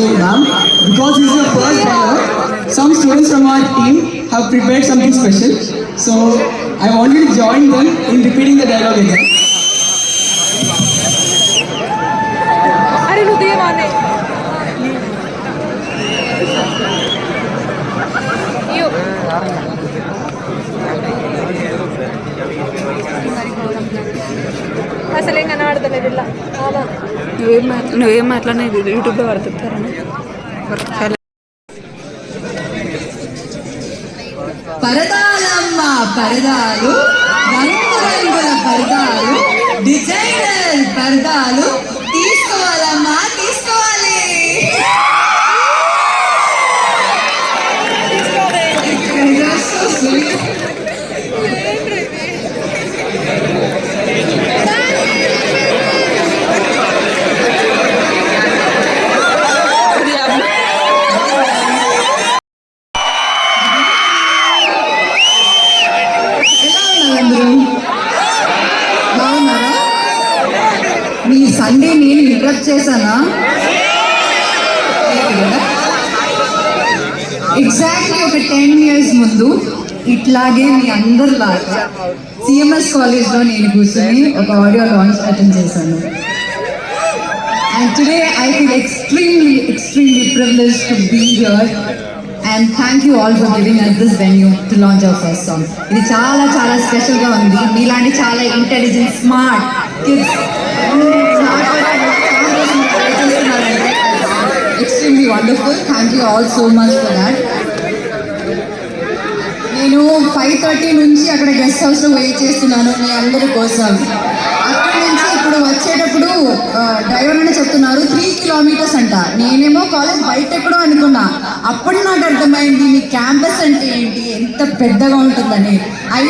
So ma'am, because this is your first dialogue, some students from our team have prepared something special. So I want you to join them in repeating the dialogue again. అసలేం కనబడతలేదు ఇలా నువ్వేం మాట్లాడినది యూట్యూబ్లో పడుతుంటారని పరదాలమ్మ పరదాలు, రంగురంగుల పరదాలు, designer పరదాలు తీసుకోవాలమ్మా తీసుకోవాలి. బాగున్నారా? మీ సండే నేను ఇంటరప్ట్ చేశానా? ఎగ్జాక్ట్లీ ఒక 10 years ముందు ఇట్లాగే మీ అందరిలాగా సిఎంఎస్ కాలేజ్లో నేను కూర్చొని ఒక ఆడియో లాంచ్ అటెండ్ చేశాను. And today I feel extremely privileged to be here. And thank you all for giving us this venue to launch our first song. ఇది చాలా చాలా స్పెషల్గా ఉంది. మీలాంటి చాలా intelligent smart kids extremely wonderful. Thank you all so much for that. నేను 5:30 నుంచి అక్కడ గెస్ట్ హౌస్లో వెయిట్ చేస్తున్నాను మీ అందరి కోసం. అక్కడి నుంచి ఇప్పుడు వచ్చేటప్పుడు డ్రైవర్ అని చెప్తున్నారు 3 kilometers అంట. నేనేమో కాలేజ్ బయట ఎక్కడో అనుకున్నా. అప్పుడు నాకు అర్థమైంది మీ క్యాంపస్ అంటే ఏంటి, ఎంత పెద్దగా ఉంటుందని. ఐ